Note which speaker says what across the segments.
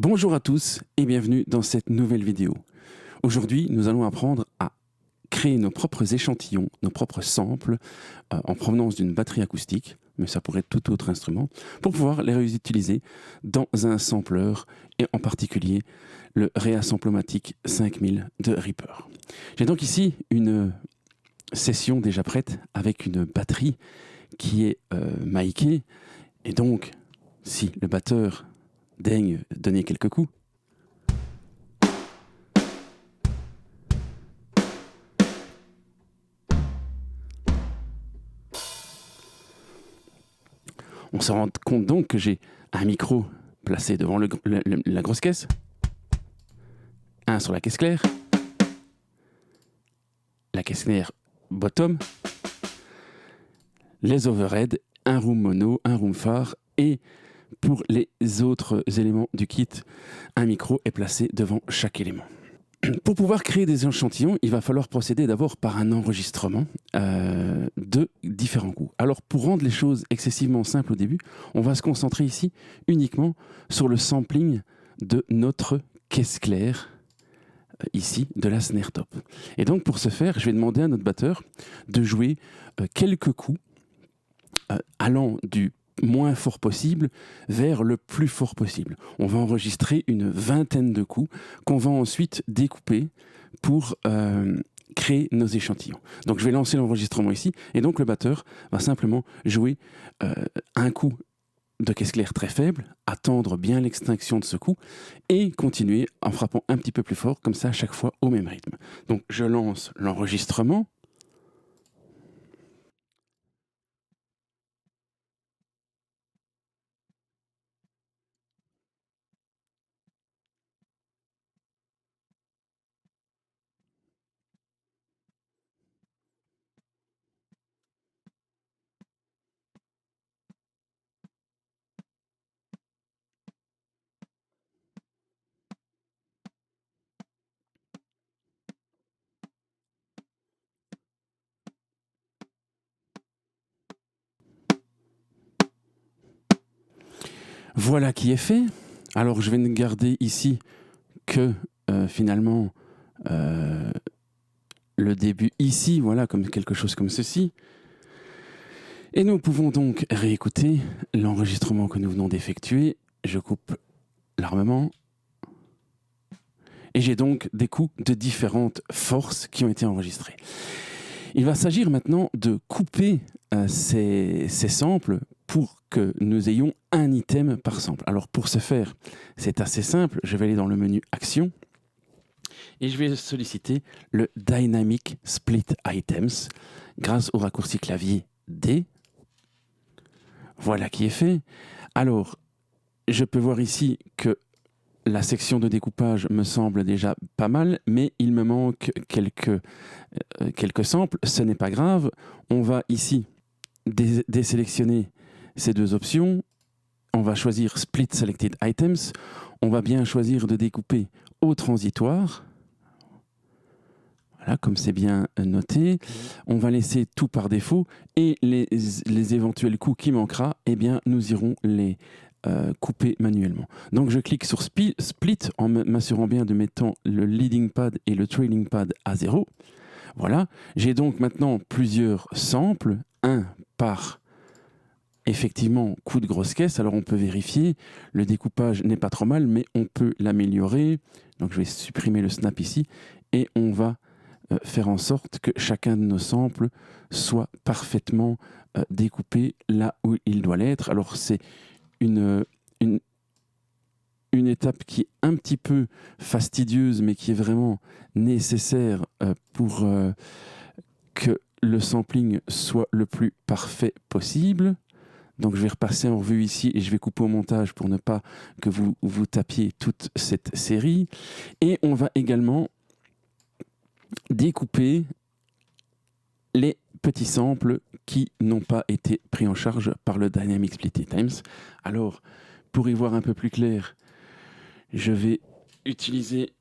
Speaker 1: Bonjour à tous et bienvenue dans cette nouvelle vidéo. Aujourd'hui, nous allons apprendre à créer nos propres échantillons, nos propres samples en provenance d'une batterie acoustique, mais ça pourrait être tout autre instrument, pour pouvoir les réutiliser dans un sampleur et en particulier le Reassemblomatic 5000 de Reaper. J'ai donc ici une session déjà prête avec une batterie qui est micée et donc si le batteur daigne donner quelques coups. On se rend compte donc que j'ai un micro placé devant la grosse caisse, un sur la caisse claire, la caisse claire bottom, les overheads, un room mono, un room phare et pour les autres éléments du kit, un micro est placé devant chaque élément. Pour pouvoir créer des échantillons, il va falloir procéder d'abord par un enregistrement de différents coups. Alors pour rendre les choses excessivement simples au début, on va se concentrer ici uniquement sur le sampling de notre caisse claire, ici, de la snare top. Et donc pour ce faire, je vais demander à notre batteur de jouer quelques coups allant du moins fort possible vers le plus fort possible. On va enregistrer une vingtaine de coups qu'on va ensuite découper pour créer nos échantillons. Donc je vais lancer l'enregistrement ici et donc le batteur va simplement jouer un coup de caisse claire très faible, attendre bien l'extinction de ce coup et continuer en frappant un petit peu plus fort comme ça à chaque fois au même rythme. Donc je lance l'enregistrement. Voilà qui est fait. Alors je vais ne garder ici que finalement le début ici, voilà, comme quelque chose comme ceci. Et nous pouvons donc réécouter l'enregistrement que nous venons d'effectuer. Je coupe l'armement. Et j'ai donc des coups de différentes forces qui ont été enregistrés. Il va s'agir maintenant de couper ces samples pour que nous ayons un item par sample. Alors pour ce faire, c'est assez simple. Je vais aller dans le menu Action et je vais solliciter le Dynamic Split Items grâce au raccourci clavier D. Voilà qui est fait. Alors, je peux voir ici que la section de découpage me semble déjà pas mal, mais il me manque quelques samples. Ce n'est pas grave. On va ici désélectionner ces deux options. On va choisir Split Selected Items. On va bien choisir de découper au transitoire. Voilà, comme c'est bien noté. On va laisser tout par défaut et les éventuels coups qui manquera, eh bien, nous irons les couper manuellement. Donc je clique sur Split en m'assurant bien de mettre le leading pad et le trailing pad à 0. Voilà, j'ai donc maintenant plusieurs samples, un par effectivement coup de grosse caisse. Alors on peut vérifier, le découpage n'est pas trop mal, mais on peut l'améliorer. Donc je vais supprimer le snap ici et on va faire en sorte que chacun de nos samples soit parfaitement découpé là où il doit l'être. Alors c'est une étape qui est un petit peu fastidieuse, mais qui est vraiment nécessaire pour que le sampling soit le plus parfait possible. Donc je vais repasser en revue ici et je vais couper au montage pour ne pas que vous tapiez toute cette série. Et on va également découper les petits samples qui n'ont pas été pris en charge par le Dynamic Split Items. Alors, pour y voir un peu plus clair, je vais utiliser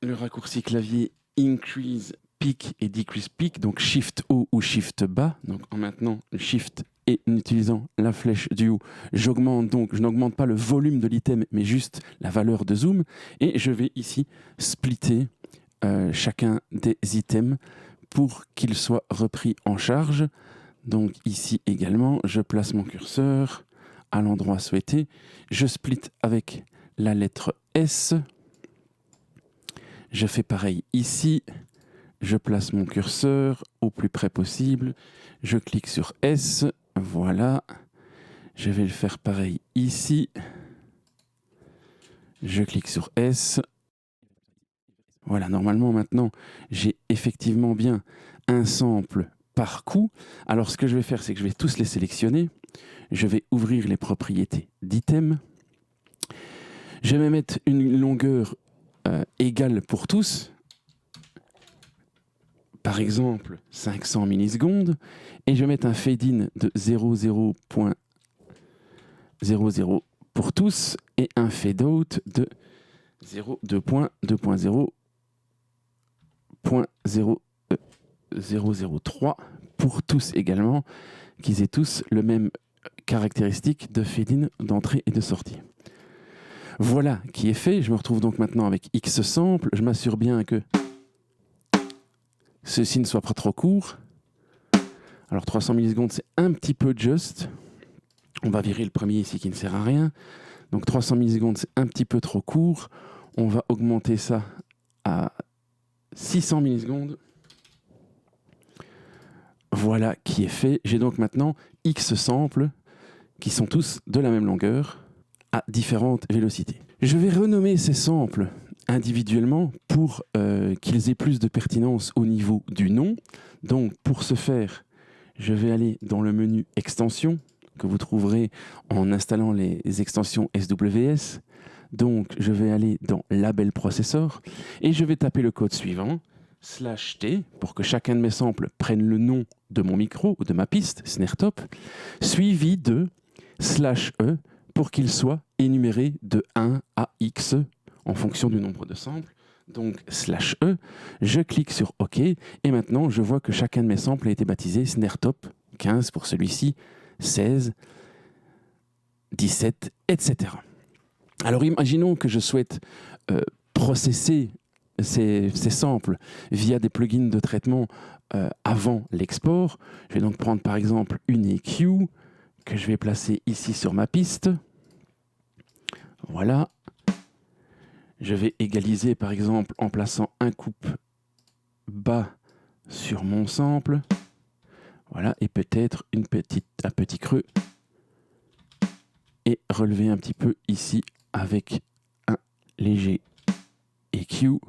Speaker 1: le raccourci clavier Increase Peak et Decrease Peak, donc Shift haut ou Shift bas. Donc en maintenant le Shift et en utilisant la flèche du haut, j'augmente donc, je n'augmente pas le volume de l'item, mais juste la valeur de zoom. Et je vais ici splitter chacun des items pour qu'ils soient repris en charge. Donc ici également, je place mon curseur à l'endroit souhaité. Je split avec la lettre S. Je fais pareil ici. Je place mon curseur au plus près possible. Je clique sur S. Voilà. Je vais le faire pareil ici. Je clique sur S. Voilà, normalement maintenant, j'ai effectivement bien un sample par coup. Alors ce que je vais faire, c'est que je vais tous les sélectionner. Je vais ouvrir les propriétés d'item. Je vais mettre une longueur égale pour tous. Par exemple, 500 millisecondes. Et je vais mettre un fade-in de 0,0.00 pour tous et un fade-out de 0,2.2.0.003 pour tous également, qu'ils aient tous le même caractéristique de fade-in, d'entrée et de sortie. Voilà qui est fait. Je me retrouve donc maintenant avec X sample. Je m'assure bien que ceci ne soit pas trop court. Alors 300 millisecondes, c'est un petit peu juste. On va virer le premier ici qui ne sert à rien. Donc 300 millisecondes, c'est un petit peu trop court. On va augmenter ça à 600 millisecondes. Voilà qui est fait. J'ai donc maintenant X samples qui sont tous de la même longueur à différentes vélocités. Je vais renommer ces samples individuellement pour qu'ils aient plus de pertinence au niveau du nom. Donc pour ce faire, je vais aller dans le menu extensions que vous trouverez en installant les extensions SWS. Donc je vais aller dans label processor et je vais taper le code suivant /t pour que chacun de mes samples prenne le nom de mon micro ou de ma piste snare top, suivi de /e pour qu'il soit énuméré de 1 à x en fonction du nombre de samples. Donc /e, je clique sur OK et maintenant je vois que chacun de mes samples a été baptisé snare top 15 pour celui-ci, 16, 17, etc. Alors imaginons que je souhaite processer ces samples via des plugins de traitement avant l'export. Je vais donc prendre par exemple une EQ que je vais placer ici sur ma piste. Voilà. Je vais égaliser par exemple en plaçant un coupe bas sur mon sample. Voilà, et peut-être un petit creux. Et relever un petit peu ici avec un léger EQ.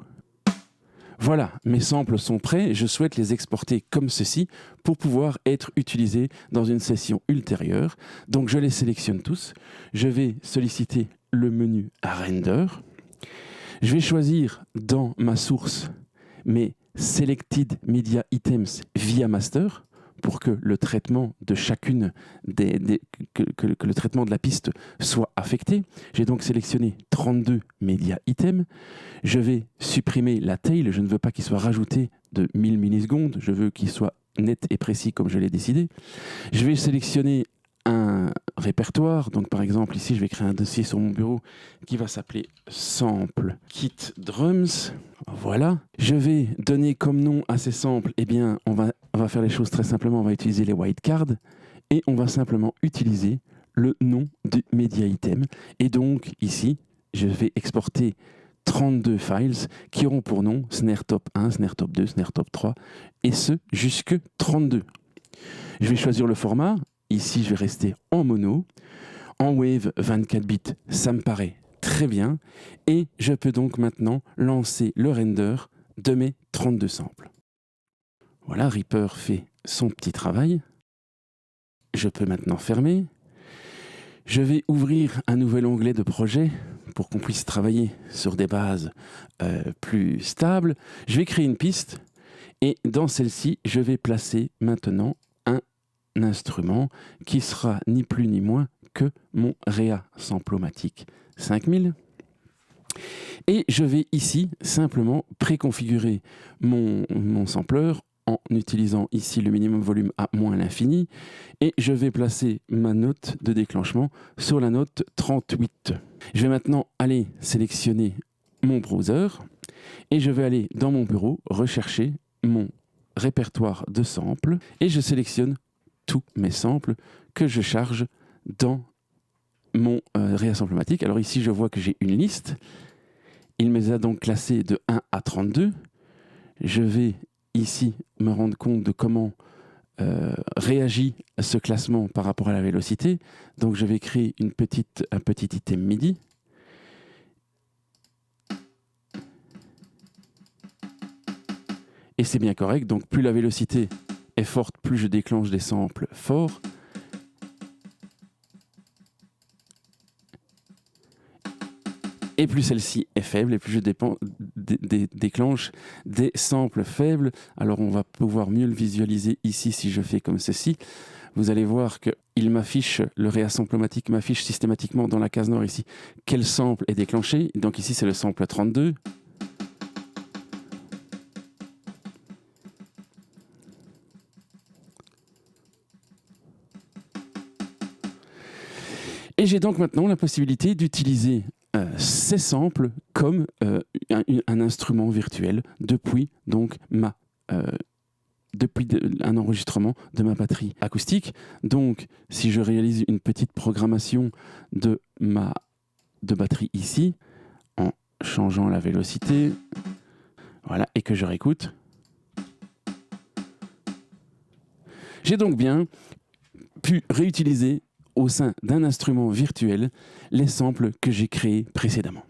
Speaker 1: Voilà, mes samples sont prêts. Je souhaite les exporter comme ceci pour pouvoir être utilisés dans une session ultérieure. Donc je les sélectionne tous. Je vais solliciter le menu Render. Je vais choisir dans ma source mes Selected Media Items via Master pour que le traitement de chacune que le traitement de la piste soit affecté. J'ai donc sélectionné 32 Media Items. Je vais supprimer la tail. Je ne veux pas qu'il soit rajouté de 1000 millisecondes. Je veux qu'il soit net et précis comme je l'ai décidé. Je vais sélectionner un répertoire. Donc par exemple ici je vais créer un dossier sur mon bureau qui va s'appeler sample kit drums. Voilà. Je vais donner comme nom à ces samples, eh bien on va faire les choses très simplement. On va utiliser les wildcards et on va simplement utiliser le nom du media item. Et donc ici je vais exporter 32 files qui auront pour nom snare top 1, snare top 2, snare top 3 et ce jusque 32. Je vais choisir le format. Ici, je vais rester en mono. En wave 24 bits, ça me paraît très bien. Et je peux donc maintenant lancer le render de mes 32 samples. Voilà, Reaper fait son petit travail. Je peux maintenant fermer. Je vais ouvrir un nouvel onglet de projet pour qu'on puisse travailler sur des bases plus stables. Je vais créer une piste et dans celle-ci, je vais placer maintenant un instrument qui sera ni plus ni moins que mon Rea Samplomatic 5000. Et je vais ici simplement préconfigurer mon sampler en utilisant ici le minimum volume à moins l'infini et je vais placer ma note de déclenchement sur la note 38. Je vais maintenant aller sélectionner mon browser et je vais aller dans mon bureau rechercher mon répertoire de samples et je sélectionne tous mes samples que je charge dans mon réassemblematique. Alors ici, je vois que j'ai une liste. Il me les a donc classés de 1 à 32. Je vais ici me rendre compte de comment réagit ce classement par rapport à la vélocité. Donc je vais créer un petit item MIDI. Et c'est bien correct, donc plus la vélocité est forte, plus je déclenche des samples forts. Et plus celle-ci est faible, et plus je déclenche des samples faibles. Alors on va pouvoir mieux le visualiser ici si je fais comme ceci. Vous allez voir que le réassemblematique m'affiche systématiquement dans la case noire ici quel sample est déclenché. Donc ici c'est le sample 32. Et j'ai donc maintenant la possibilité d'utiliser ces samples comme un instrument virtuel depuis donc un enregistrement de ma batterie acoustique. Donc, si je réalise une petite programmation de batterie ici, en changeant la vélocité, voilà, et que je réécoute, j'ai donc bien pu réutiliser au sein d'un instrument virtuel les samples que j'ai créés précédemment.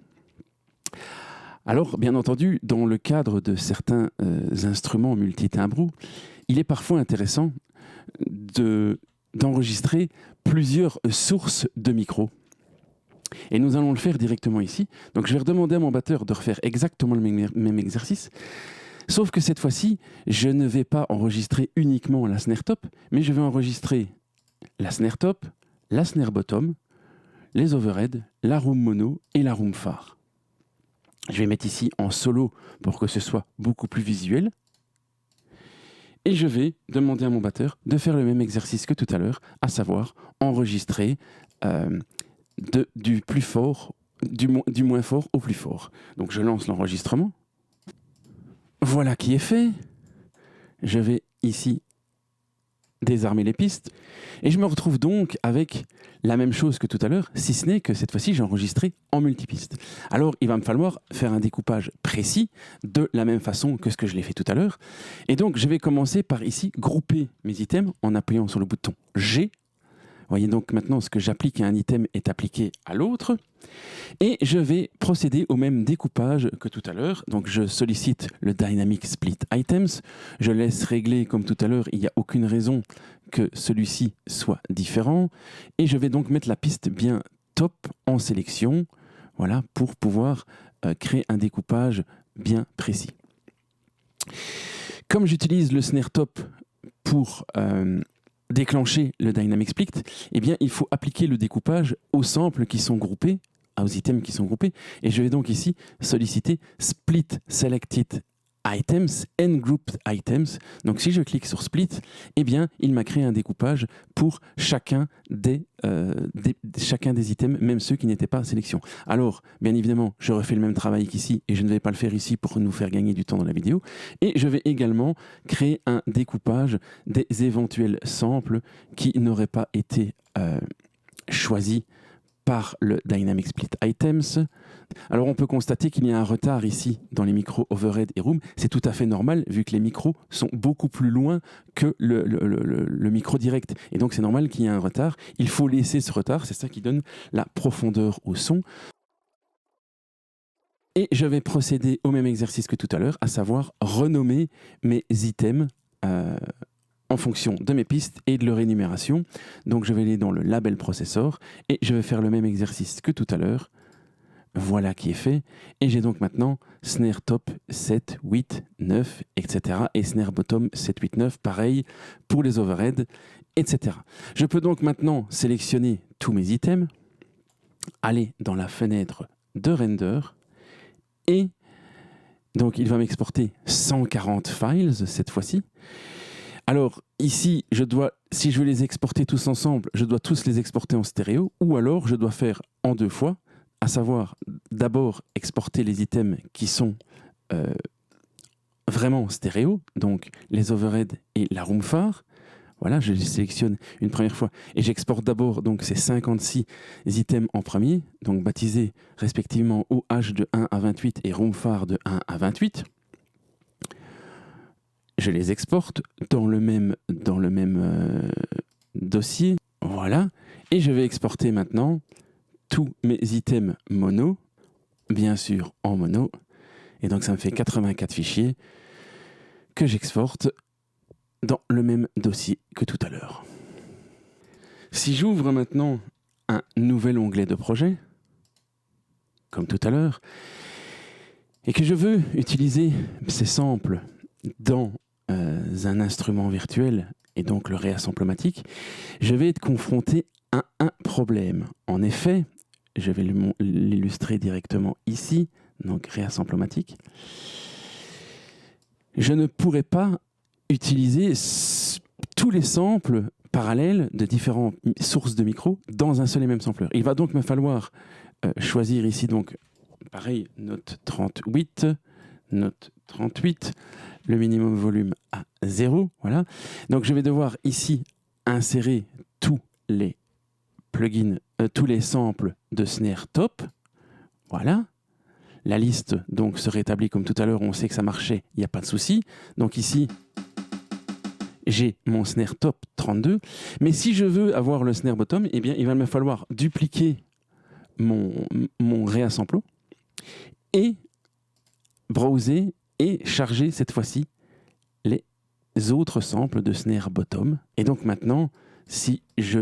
Speaker 1: Alors, bien entendu, dans le cadre de certains instruments multitimbres, il est parfois intéressant d'enregistrer plusieurs sources de micros. Et nous allons le faire directement ici. Donc, je vais redemander à mon batteur de refaire exactement le même exercice. Sauf que cette fois-ci, je ne vais pas enregistrer uniquement la snare top, mais je vais enregistrer la snare top, la snare bottom, les overheads, la room mono et la room far. Je vais mettre ici en solo pour que ce soit beaucoup plus visuel. Et je vais demander à mon batteur de faire le même exercice que tout à l'heure, à savoir enregistrer du plus fort, du moins fort au plus fort. Donc je lance l'enregistrement. Voilà qui est fait. Je vais ici désarmer les pistes. Et je me retrouve donc avec la même chose que tout à l'heure, si ce n'est que cette fois-ci, j'ai enregistré en multipiste. Alors, il va me falloir faire un découpage précis de la même façon que ce que je l'ai fait tout à l'heure. Et donc, je vais commencer par ici grouper mes items en appuyant sur le bouton G. Vous voyez donc maintenant ce que j'applique à un item est appliqué à l'autre. Et je vais procéder au même découpage que tout à l'heure. Donc je sollicite le Dynamic Split Items. Je laisse régler comme tout à l'heure. Il n'y a aucune raison que celui-ci soit différent. Et je vais donc mettre la piste bien top en sélection. Voilà, pour pouvoir créer un découpage bien précis. Comme j'utilise le snare top pour déclencher le Dynamic Split, eh bien, il faut appliquer le découpage aux samples qui sont groupés, aux items qui sont groupés. Et je vais donc ici solliciter Split Selected Items and Grouped Items. Donc, si je clique sur Split, eh bien, il m'a créé un découpage pour chacun des items, même ceux qui n'étaient pas en sélection. Alors, bien évidemment, je refais le même travail qu'ici et je ne vais pas le faire ici pour nous faire gagner du temps dans la vidéo. Et je vais également créer un découpage des éventuels samples qui n'auraient pas été choisis par le Dynamic Split Items. Alors on peut constater qu'il y a un retard ici dans les micros overhead et room. C'est tout à fait normal vu que les micros sont beaucoup plus loin que le micro direct. Et donc c'est normal qu'il y ait un retard. Il faut laisser ce retard, c'est ça qui donne la profondeur au son. Et je vais procéder au même exercice que tout à l'heure, à savoir renommer mes items en fonction de mes pistes et de leur énumération. Donc je vais aller dans le label processor et je vais faire le même exercice que tout à l'heure. Voilà qui est fait. Et j'ai donc maintenant snare top 7, 8, 9, etc. et snare bottom 7, 8, 9, pareil pour les overheads, etc. Je peux donc maintenant sélectionner tous mes items, aller dans la fenêtre de render et Donc il va m'exporter 140 files cette fois-ci. Alors ici, si je veux les exporter tous ensemble, je dois tous les exporter en stéréo, ou alors je dois faire en 2 fois, à savoir d'abord exporter les items qui sont vraiment stéréo, donc les overheads et la room phare. Voilà, je les sélectionne une première fois et j'exporte d'abord donc ces 56 items en premier, donc baptisés respectivement OH de 1 à 28 et room phare de 1 à 28. Je les exporte dans le même dossier, voilà, et je vais exporter maintenant tous mes items mono, bien sûr en mono, et donc ça me fait 84 fichiers que j'exporte dans le même dossier que tout à l'heure. Si j'ouvre maintenant un nouvel onglet de projet, comme tout à l'heure, et que je veux utiliser ces samples dans un instrument virtuel, et donc le réassemblematique, je vais être confronté à un problème. En effet, je vais l'illustrer directement ici, donc réassemblematique. Je ne pourrais pas utiliser tous les samples parallèles de différentes sources de micros dans un seul et même sampler. Il va donc me falloir choisir ici, donc, pareil, note 38, le minimum volume à 0, voilà. Donc je vais devoir ici insérer tous les plugins, tous les samples de snare top, voilà. La liste donc se rétablit comme tout à l'heure, on sait que ça marchait, il n'y a pas de souci. Donc ici, j'ai mon snare top 32, mais si je veux avoir le snare bottom, eh bien, il va me falloir dupliquer mon réassemblo et browser et charger cette fois-ci les autres samples de snare bottom. Et donc maintenant, si je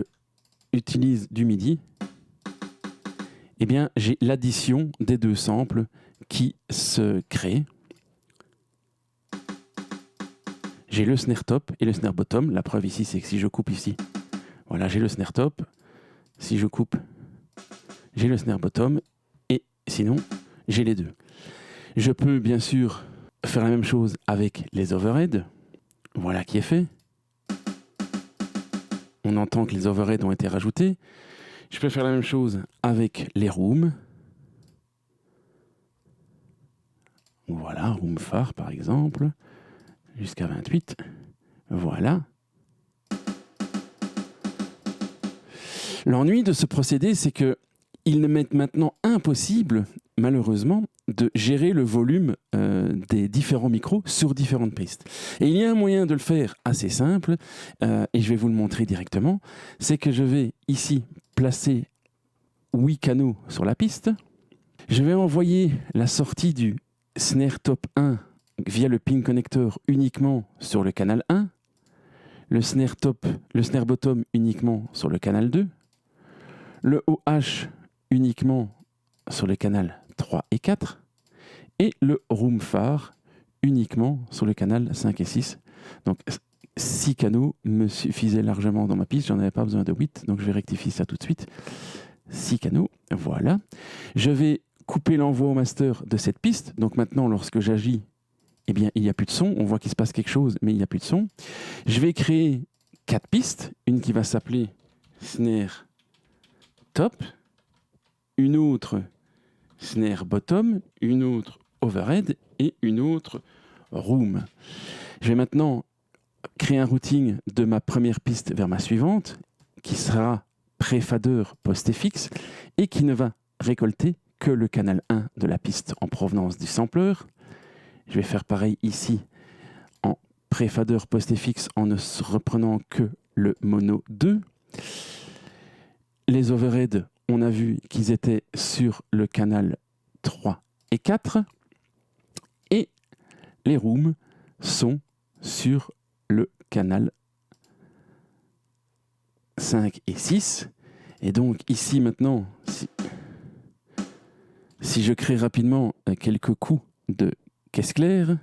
Speaker 1: utilise du MIDI, eh bien, j'ai l'addition des 2 samples qui se créent. J'ai le snare top et le snare bottom. La preuve ici, c'est que si je coupe ici, voilà, j'ai le snare top. Si je coupe, j'ai le snare bottom. Et sinon, j'ai les 2. Je peux bien sûr faire la même chose avec les overheads. Voilà qui est fait. On entend que les overheads ont été rajoutés. Je peux faire la même chose avec les rooms. Voilà, room phare par exemple, jusqu'à 28. Voilà. L'ennui de ce procédé, c'est que il m'est maintenant impossible, malheureusement, de gérer le volume des différents micros sur différentes pistes. Et il y a un moyen de le faire assez simple, et je vais vous le montrer directement, c'est que je vais ici placer 8 canaux sur la piste. Je vais envoyer la sortie du snare top 1 via le pin connecteur uniquement sur le canal 1, le snare bottom uniquement sur le canal 2, le OH uniquement sur le canal 3 et 4, et le room phare uniquement sur le canal 5 et 6. Donc 6 canaux me suffisaient largement dans ma piste, j'en avais pas besoin de 8, donc je vais rectifier ça tout de suite. 6 canaux, voilà. Je vais couper l'envoi au master de cette piste, donc maintenant lorsque j'agis, eh bien il n'y a plus de son, on voit qu'il se passe quelque chose, mais il n'y a plus de son. Je vais créer 4 pistes, une qui va s'appeler snare top, une autre snare bottom, une autre overhead et une autre room. Je vais maintenant créer un routing de ma première piste vers ma suivante, qui sera pré-fader post-FX et qui ne va récolter que le canal 1 de la piste en provenance du sampler. Je vais faire pareil ici en pré-fader post-FX en ne reprenant que le mono 2. Les overheads, on a vu qu'ils étaient sur le canal 3 et 4. Et les rooms sont sur le canal 5 et 6. Et donc ici maintenant, si je crée rapidement quelques coups de caisse claire,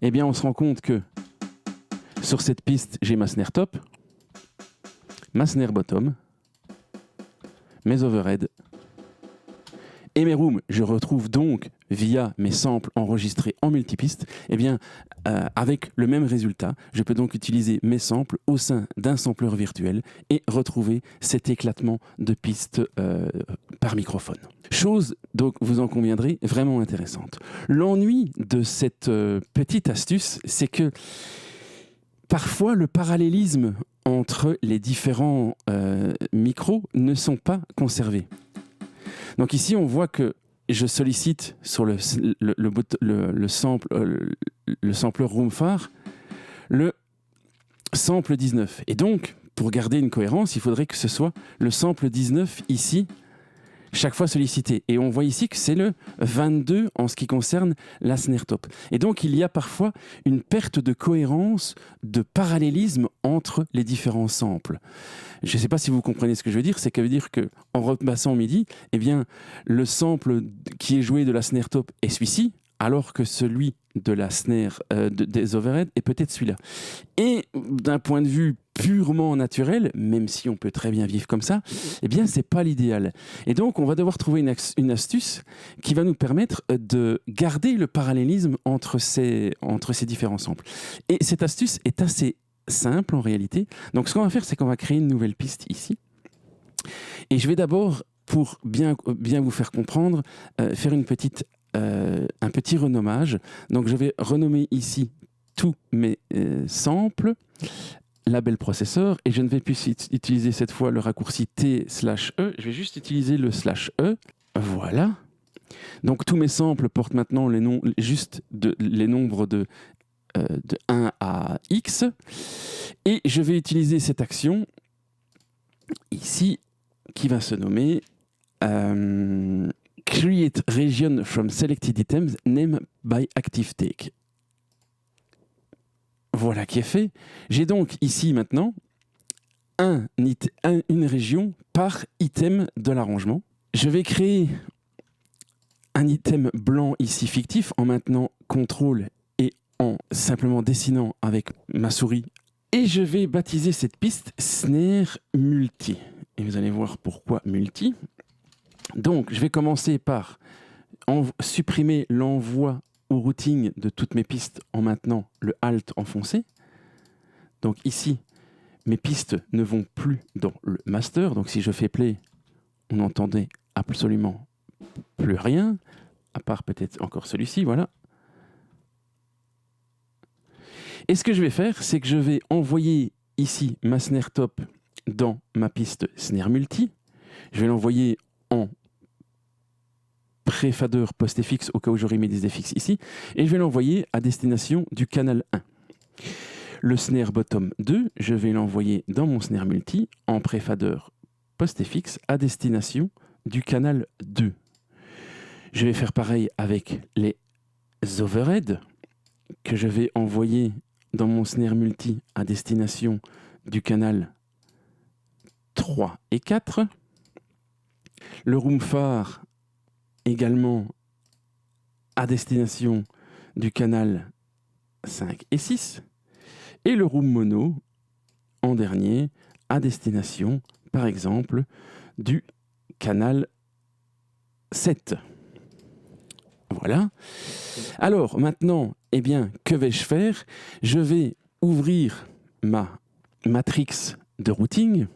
Speaker 1: eh bien on se rend compte que sur cette piste, j'ai ma snare top, ma snare bottom, mes overheads Et mes rooms, je retrouve donc via mes samples enregistrés en multipiste, eh bien, avec le même résultat, je peux donc utiliser mes samples au sein d'un sampleur virtuel et retrouver cet éclatement de pistes par microphone. Chose, donc vous en conviendrez, vraiment intéressante. L'ennui de cette petite astuce, c'est que parfois le parallélisme entre les différents micros ne sont pas conservés. Donc ici, on voit que je sollicite sur le sampleur Roomphar le sample 19. Et donc, pour garder une cohérence, il faudrait que ce soit le sample 19 ici, chaque fois sollicité. Et on voit ici que c'est le 22 en ce qui concerne la snare top. Et donc, il y a parfois une perte de cohérence, de parallélisme entre les différents samples. Je ne sais pas si vous comprenez ce que je veux dire, c'est que veut dire qu'en repassant MIDI, eh bien, le sample qui est joué de la snare top est celui-ci, alors que celui de la snare des overheads est peut-être celui-là. Et d'un point de vue purement naturel, même si on peut très bien vivre comme ça, eh bien, c'est pas l'idéal. Et donc, on va devoir trouver une astuce qui va nous permettre de garder le parallélisme entre ces différents samples. Et cette astuce est assez simple en réalité. Donc, ce qu'on va faire, c'est qu'on va créer une nouvelle piste ici. Et je vais d'abord, pour bien vous faire comprendre, faire un petit renommage. Donc, je vais renommer ici tous mes samples, label processeur, et je ne vais plus utiliser cette fois le raccourci T/E, je vais juste utiliser le /E. Voilà. Donc, tous mes samples portent maintenant les nombres de 1 à X. Et je vais utiliser cette action ici qui va se nommer Create Region from Selected Items Name by Active Take. Voilà qui est fait. J'ai donc ici maintenant une région par item de l'arrangement. Je vais créer un item blanc ici fictif en maintenant CTRL et en simplement dessinant avec ma souris. Et je vais baptiser cette piste Snare Multi. Et vous allez voir pourquoi Multi. Donc, je vais commencer par supprimer l'envoi au routing de toutes mes pistes en maintenant le Alt enfoncé. Donc ici, mes pistes ne vont plus dans le master. Donc si je fais play, on n'entendait absolument plus rien, à part peut-être encore celui-ci, voilà. Et ce que je vais faire, c'est que je vais envoyer ici ma snare top dans ma piste snare multi. Je vais l'envoyer en pré-fader post-FX au cas où j'aurais mis des FX ici. Et je vais l'envoyer à destination du canal 1. Le snare bottom 2, je vais l'envoyer dans mon snare multi en pré-fader post-FX à destination du canal 2. Je vais faire pareil avec les overheads que je vais envoyer dans mon snare multi à destination du canal 3 et 4. Le Roomphar également à destination du canal 5 et 6. Et le Room Mono en dernier à destination, par exemple, du canal 7. Voilà. Alors maintenant, eh bien, que vais-je faire ? Je vais ouvrir ma matrix de routing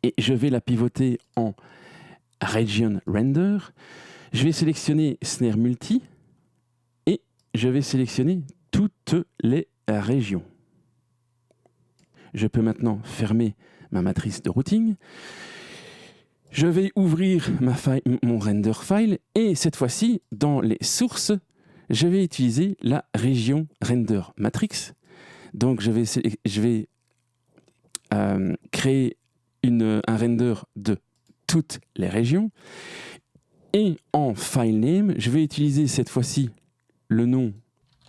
Speaker 1: et je vais la pivoter en Region Render. Je vais sélectionner Snare Multi et je vais sélectionner toutes les régions. Je peux maintenant fermer ma matrice de routing. Je vais ouvrir mon render file et cette fois-ci, dans les sources, je vais utiliser la région render matrix. Donc je vais créer un render de toutes les régions. Et en file name, je vais utiliser cette fois-ci le nom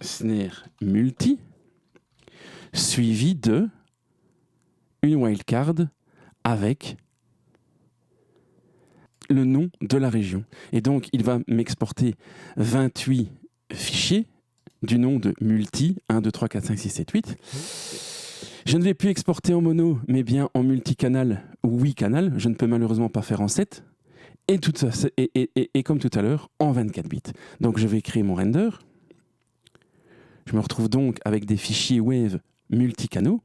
Speaker 1: Snare Multi, suivi de une wildcard avec le nom de la région. Et donc, il va m'exporter 28 fichiers du nom de multi, 1, 2, 3, 4, 5, 6, 7, 8. Je ne vais plus exporter en mono, mais bien en multicanal ou 8 canal. Je ne peux malheureusement pas faire en 7. Et, tout ça, et comme tout à l'heure, en 24 bits. Donc je vais créer mon render. Je me retrouve donc avec des fichiers Wave multicanaux.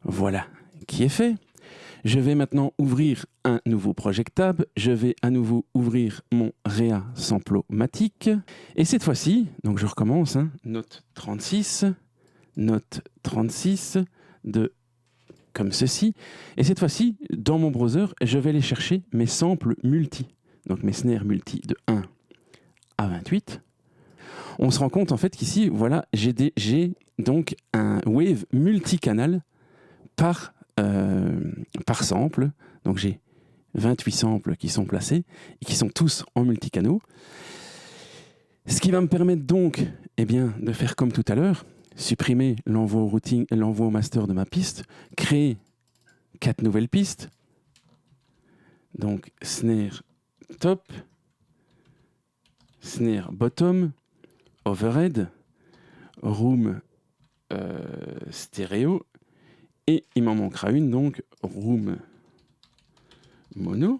Speaker 1: Voilà qui est fait. Je vais maintenant ouvrir un nouveau Project Tab. Je vais à nouveau ouvrir mon Rea Samplomatic. Et cette fois-ci, donc je recommence, note 36 comme ceci. Et cette fois-ci, dans mon browser, je vais aller chercher mes samples multi. Donc mes snares multi de 1 à 28. On se rend compte en fait qu'ici, voilà, j'ai donc un wave multicanal par sample. Donc j'ai 28 samples qui sont placés et qui sont tous en multicanaux. Ce qui va me permettre donc de faire comme tout à l'heure, supprimer l'envoi au routing et l'envoi au master de ma piste, créer 4 nouvelles pistes. Donc snare top, snare bottom, overhead, room stéréo, et il m'en manquera une, donc room mono.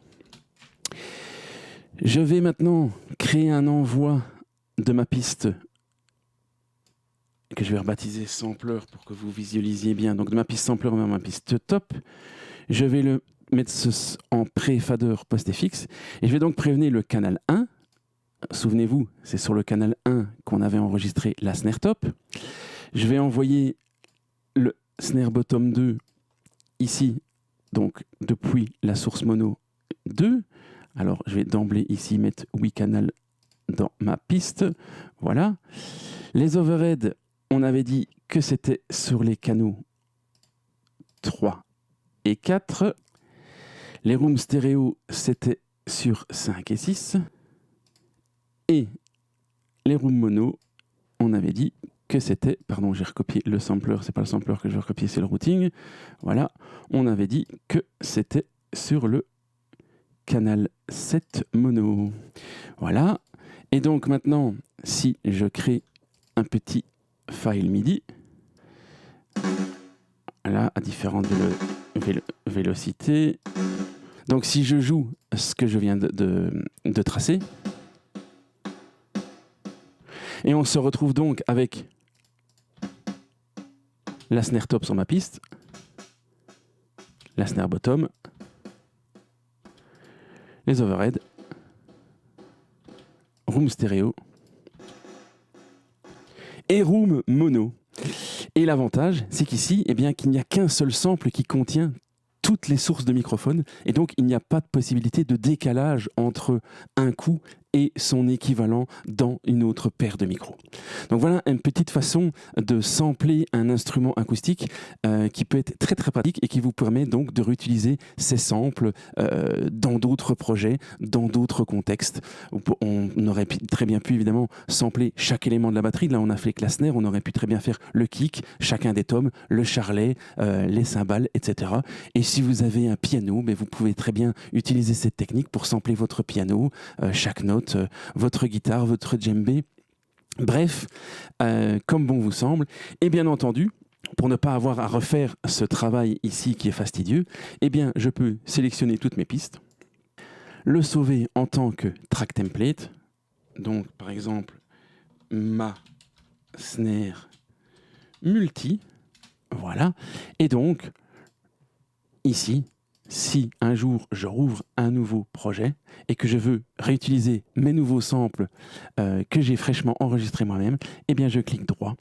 Speaker 1: Je vais maintenant créer un envoi de ma piste que je vais rebaptiser sampler pour que vous visualisiez bien. Donc de ma piste sampler vers ma piste top, je vais le mettre en pré-fader post-FX et je vais donc prévenir le canal 1. Souvenez-vous, c'est sur le canal 1 qu'on avait enregistré la snare top. Je vais envoyer le snare bottom 2 ici, donc depuis la source mono 2. Alors je vais d'emblée ici mettre 8 canals dans ma piste. Voilà. Les overheads, on avait dit que c'était sur les canaux 3 et 4. Les rooms stéréo, c'était sur 5 et 6. Et les rooms mono, on avait dit que c'était... Pardon, j'ai recopié le sampler. C'est pas le sampler que je vais recopier, c'est le routing. Voilà. On avait dit que c'était sur le canal 7 mono. Voilà. Et donc maintenant, si je crée un petit file MIDI, là, à différentes vélocités. Donc si je joue ce que je viens de tracer, et on se retrouve donc avec la snare top sur ma piste, la snare bottom, les overheads, room stéréo et room mono. Et l'avantage, c'est qu'ici, qu'il n'y a qu'un seul sample qui contient toutes les sources de microphones, et donc il n'y a pas de possibilité de décalage entre un coup et son équivalent dans une autre paire de micros. Donc voilà une petite façon de sampler un instrument acoustique qui peut être très très pratique et qui vous permet donc de réutiliser ces samples dans d'autres projets, dans d'autres contextes. On aurait très bien pu évidemment sampler chaque élément de la batterie. Là on a fait que la snare, on aurait pu très bien faire le kick, chacun des tomes, le charlet, les cymbales, etc. Et si vous avez un piano, vous pouvez très bien utiliser cette technique pour sampler votre piano, chaque note, votre guitare, votre djembé, bref, comme bon vous semble. Et bien entendu, pour ne pas avoir à refaire ce travail ici qui est fastidieux, je peux sélectionner toutes mes pistes, le sauver en tant que track template, donc par exemple ma snare multi, voilà, et donc ici, si un jour je rouvre un nouveau projet et que je veux réutiliser mes nouveaux samples que j'ai fraîchement enregistrés moi-même, je clique droit,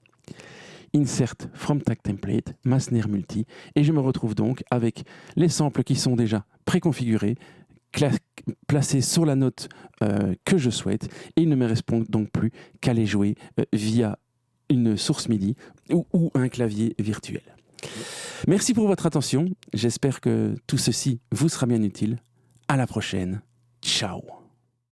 Speaker 1: Insert from Track Template, ma snare multi, et je me retrouve donc avec les samples qui sont déjà préconfigurés, placés sur la note que je souhaite, et il ne me reste donc plus qu'à les jouer via une source MIDI ou un clavier virtuel. Merci pour votre attention. J'espère que tout ceci vous sera bien utile. À la prochaine. Ciao.